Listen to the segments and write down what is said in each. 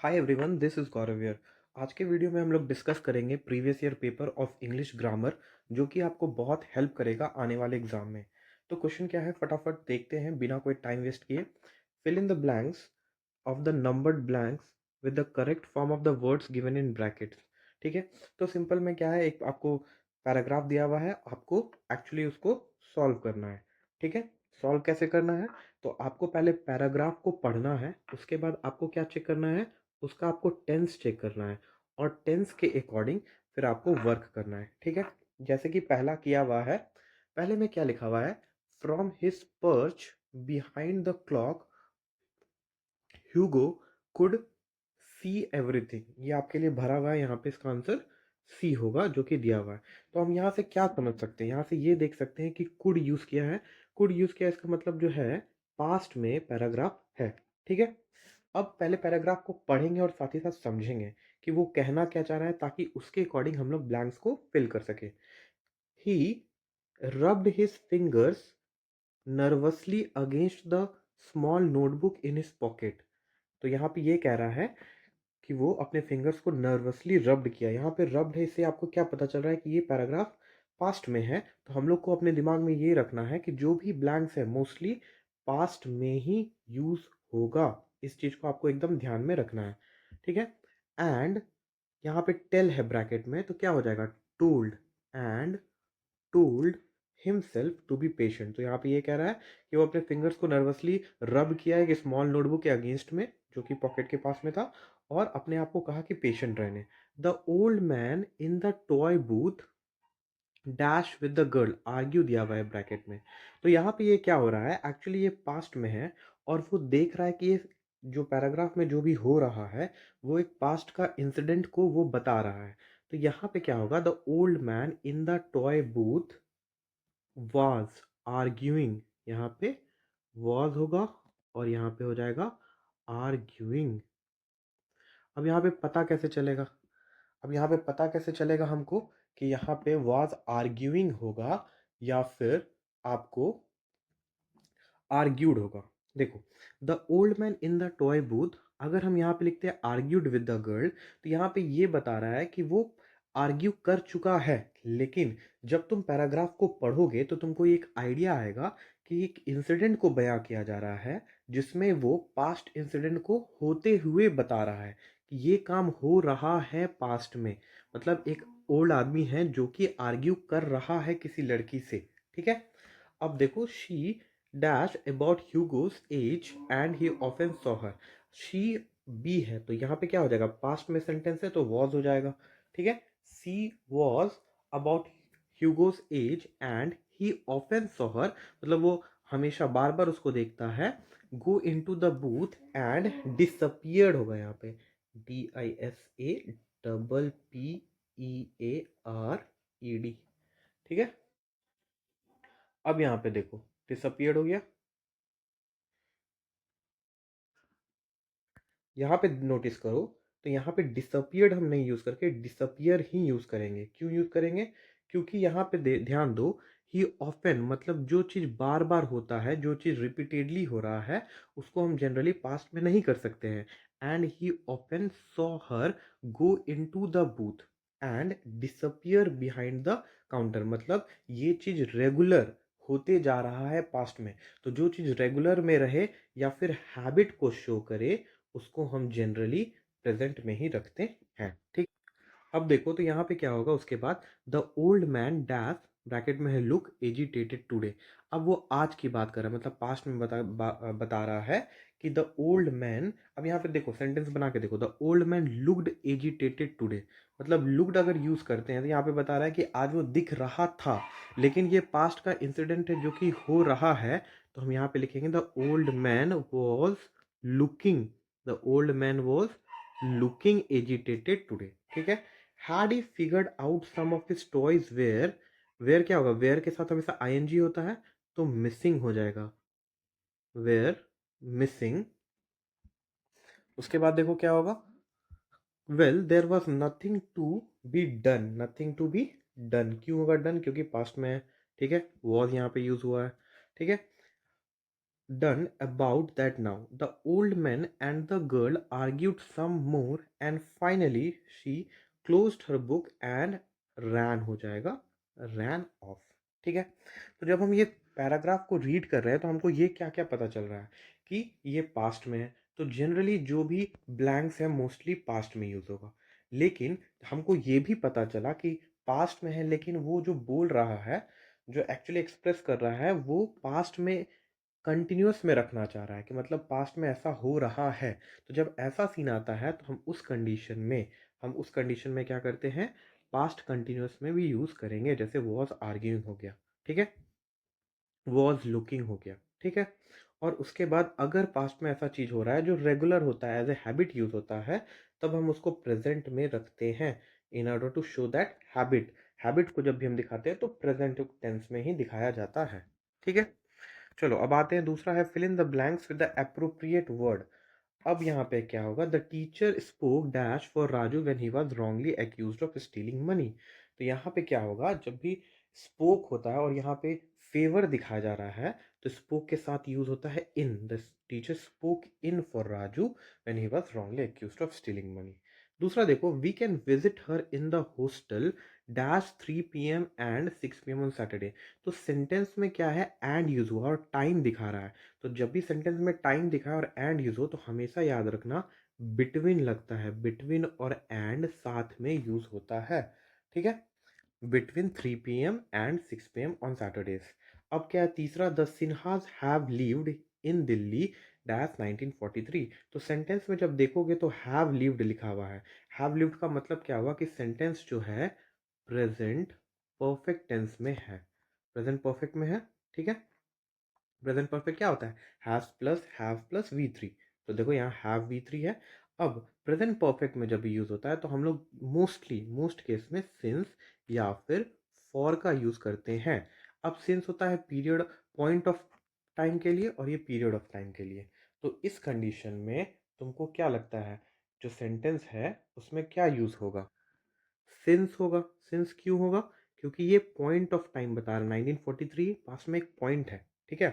Hi everyone, this is Gaurav here. आज के video में हम लोग डिस्कस करेंगे previous year paper of English grammar, जो कि आपको बहुत हेल्प करेगा आने वाले एग्जाम में। तो क्वेश्चन क्या है, फटाफट देखते हैं बिना कोई टाइम वेस्ट किए। Fill in the blanks of the numbered blanks with the correct form of the words given in brackets. ठीक है, तो सिंपल में क्या है, एक आपको पैराग्राफ दिया हुआ है, आपको एक्चुअली उसको सॉल्व करना है। ठीक है, सॉल्व कैसे करना है? तो आपको पहले पैराग्राफ को पढ़ना है, उसके बाद आपको क्या चेक करना है, उसका आपको टेंस चेक करना है, और टेंस के अकॉर्डिंग फिर आपको वर्क करना है। ठीक है, जैसे कि पहला किया हुआ है, पहले में क्या लिखा हुआ है, from his perch behind the clock Hugo could see everything. ये आपके लिए भरा हुआ है, यहाँ पे इसका आंसर सी होगा जो कि दिया हुआ है। तो हम यहाँ से क्या समझ सकते हैं, यहाँ से ये देख सकते हैं कि कुड यूज किया है। कुड यूज किया, इसका मतलब जो है पास्ट में पैराग्राफ है। ठीक है, अब पहले पैराग्राफ को पढ़ेंगे और साथ ही साथ समझेंगे कि वो कहना क्या चाह रहा है, ताकि उसके अकॉर्डिंग हम लोग ब्लैंक्स को फिल कर सके। He rubbed his fingers nervously against the small notebook in his pocket. तो यहाँ पे ये कह रहा है कि वो अपने फिंगर्स को नर्वसली रब्ड किया। यहाँ पे रब्ड है, इससे आपको क्या पता चल रहा है कि ये पैराग्राफ पास्ट में है। तो हम लोग को अपने दिमाग में ये रखना है कि जो भी ब्लैंक्स है मोस्टली पास्ट में ही यूज होगा। इस चीज को आपको एकदम ध्यान में रखना है। ठीक है, एंड यहाँ पे टेल है ब्रैकेट में, तो क्या हो जाएगा, told. And told himself to be patient. तो यहाँ पे ये कह रहा है कि वो अपने फिंगर्स को नर्वसली रब किया है एक स्मॉल नोटबुक के अगेंस्ट में, जो कि पॉकेट के पास में था, और अपने आप को कहा कि पेशेंट रहने। The old man in the toy booth dash with the girl argue दिया हुआ है ब्रैकेट में। तो यहाँ पे ये क्या हो रहा है, एक्चुअली ये पास्ट में है, और वो देख रहा है कि ये जो पैराग्राफ में जो भी हो रहा है वो एक पास्ट का इंसिडेंट को वो बता रहा है। तो यहाँ पे क्या होगा, the old man in the toy booth was arguing। यहाँ पे was होगा और यहाँ पे हो जाएगा arguing। अब यहाँ पे पता कैसे चलेगा, अब यहाँ पे पता कैसे चलेगा हमको कि यहाँ पे was arguing होगा या फिर आपको argued होगा। देखो, the old man in the toy booth, अगर हम यहाँ पे लिखते हैं argued with द गर्ल, तो यहाँ पे ये बता रहा है कि वो आर्ग्यू कर चुका है। लेकिन जब तुम पैराग्राफ को पढ़ोगे तो तुमको एक आइडिया आएगा कि एक इंसिडेंट को बयां किया जा रहा है, जिसमें वो पास्ट इंसिडेंट को होते हुए बता रहा है कि ये काम हो रहा है पास्ट में। मतलब एक ओल्ड आदमी है जो कि आर्ग्यू कर रहा है किसी लड़की से। ठीक है, अब देखो, she dash about Hugo's age and he often saw her. She be है, तो यहाँ पे क्या हो जाएगा, पास्ट में सेंटेंस है तो वॉज हो जाएगा। ठीक है, she was about Hugo's age and he often saw her, मतलब वो हमेशा बार बार उसको देखता है। Go in to the booth and disappeared होगा यहाँ पे, DISAPPEARED। ठीक है, अब यहाँ पे देखो, डिसअपियर्ड हो गया। यहाँ पे नोटिस करो, तो यहाँ पे डिसअपियर्ड हम नहीं यूज करके डिसअपियर ही यूज करेंगे। क्यों यूज करेंगे? क्योंकि यहाँ पे ध्यान दो, ही ऑफन मतलब जो चीज बार बार होता है, जो चीज रिपीटेडली हो रहा है, उसको हम जनरली पास्ट में नहीं कर सकते हैं। And he often saw her go in to the booth and disappear behind the counter, मतलब ये चीज रेगुलर होते जा रहा है पास्ट में। तो जो चीज रेगुलर में रहे या फिर हैबिट को शो करे, उसको हम जनरली प्रेजेंट में ही रखते हैं। ठीक, अब देखो, तो यहाँ पे क्या होगा, उसके बाद the old man dash bracket में है लुक एजिटेटेड टुडे। अब वो आज की बात कर रहा है, मतलब पास्ट में बता रहा है कि द ओल्ड मैन। अब यहाँ पे देखो, सेंटेंस बना के देखो, the old man looked agitated today. मतलब लुक्ड अगर यूज करते हैं तो यहाँ पे बता रहा है कि आज वो दिख रहा था, लेकिन ये पास्ट का इंसिडेंट है जो कि हो रहा है। तो हम यहाँ पे लिखेंगे the old man was looking, the old man was looking agitated today. ठीक है, had he figured out some of his toys where क्या होगा, where के साथ हमेशा ing होता है, तो मिसिंग हो जाएगा, where मिसिंग। उसके बाद देखो क्या होगा, well there was nothing to be done, nothing to be done. क्यों होगा डन? क्योंकि पास्ट में है। ठीक है, वॉज यहाँ पे यूज हुआ है। ठीक है, done about that now. The old man and the girl argued some more and finally she closed her book and ran हो जाएगा ran off. ठीक है, तो जब हम ये पैराग्राफ को रीड कर रहे हैं तो हमको ये क्या क्या पता चल रहा है कि ये पास्ट में है, तो जनरली जो भी ब्लैंक्स है मोस्टली पास्ट में यूज होगा। लेकिन हमको ये भी पता चला कि पास्ट में है लेकिन वो जो बोल रहा है, जो एक्चुअली एक्सप्रेस कर रहा है, वो पास्ट में कंटिन्यूअस में रखना चाह रहा है कि मतलब पास्ट में ऐसा हो रहा है। तो जब ऐसा सीन आता है तो हम उस कंडीशन में क्या करते हैं, पास्ट कंटिन्यूअस में भी यूज करेंगे। जैसे वॉज आर्ग्यूइंग हो गया, ठीक है, वॉज लुकिंग हो गया, ठीक है। और उसके बाद अगर पास्ट में ऐसा चीज हो रहा है जो रेगुलर होता है, एज ए हैबिट यूज होता है, तब हम उसको प्रेजेंट में रखते हैं in order to show that habit. Habit को जब भी हम दिखाते हैं तो प्रेजेंट टेंस में ही दिखाया जाता है, ठीक है। चलो अब आते हैं, दूसरा है fill in the blanks with the appropriate word. अब यहाँ पे क्या होगा, the teacher spoke dash for Raju when he was wrongly accused of stealing money. तो यहाँ पे क्या होगा, जब भी स्पोक होता है और यहाँ पे फेवर दिखाया जा रहा है, तो स्पोक के साथ यूज होता है in. The teacher spoke in for Raju when he was wrongly accused of stealing money. दूसरा देखो, we can visit her in the hostel dash 3 PM and 6 PM on Saturday. तो सेंटेंस में क्या है, एंड यूज हुआ और टाइम दिखा रहा है। तो जब भी सेंटेंस में टाइम दिखा है और एंड यूज हो तो हमेशा याद रखना बिटवीन लगता है। बिटवीन और एंड साथ में यूज होता है, ठीक है। Between 3 PM and 6 PM on Saturdays. अब क्या है तीसरा, the Sinhas have lived in Delhi dash 1943। तो सेंटेंस में जब देखोगे तो हैव लिव्ड लिखा हुआ है। हैव लिव्ड का मतलब क्या हुआ कि सेंटेंस जो है प्रेजेंट परफेक्ट टेंस में है। प्रेजेंट परफेक्ट में है, ठीक है। प्रेजेंट परफेक्ट क्या होता है, हैव प्लस वी थ्री। तो देखो यहाँ हैव वी थ्री है। अब प्रेजेंट परफेक्ट में जब भी यूज होता है तो हम लोग मोस्ट केस में सिंस या फिर फॉर का यूज करते हैं। अब सिंस होता है पीरियड, पॉइंट ऑफ टाइम के लिए, और ये पीरियड ऑफ टाइम के लिए। तो इस कंडीशन में तुमको क्या लगता है, जो सेंटेंस है उसमें क्या यूज होगा, सिंस होगा। सिंस क्यों होगा, क्योंकि ये पॉइंट ऑफ टाइम बता रहा है, 1943 पास में एक पॉइंट है, ठीक है।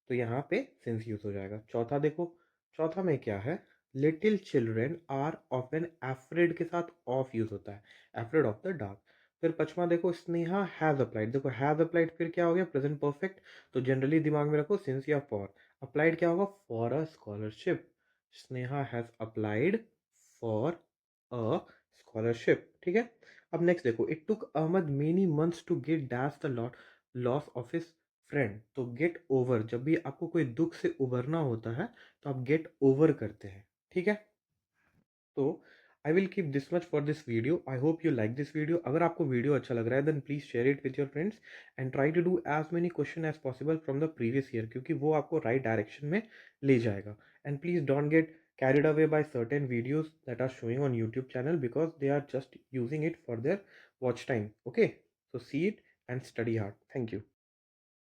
तो यहाँ पे सिंस यूज हो जाएगा। चौथा देखो, चौथा में क्या है, little children are often afraid के साथ ऑफ यूज होता है, एफ्रेड ऑफ द डार्क। फिर पचमा देखो, स्नेहा हैज अप्लाइड। देखो हैज अप्लाइड फिर क्या हो गया, प्रेजेंट परफेक्ट। तो जनरली दिमाग में रखो सिंस या फॉर। अप्लाइड क्या होगा, for a scholarship. Sneha has applied for a scholarship, ठीक है। अब नेक्स्ट देखो, it took Ahmad many months to get dash the loss of his friend. तो गेट ओवर, जब भी आपको कोई दुख से उबरना होता है तो आप गेट ओवर करते हैं, ठीक है। तो I will keep this much for this video. I hope you like this video. अगर आपको वीडियो अच्छा लग रहा है then please share it with your friends and try to do as many question as possible from the previous year, क्योंकि वो आपको right direction में ले जाएगा। And please don't get carried away by certain videos that are showing on YouTube channel because they are just using it for their watch time. Okay, so see it and study hard. Thank you.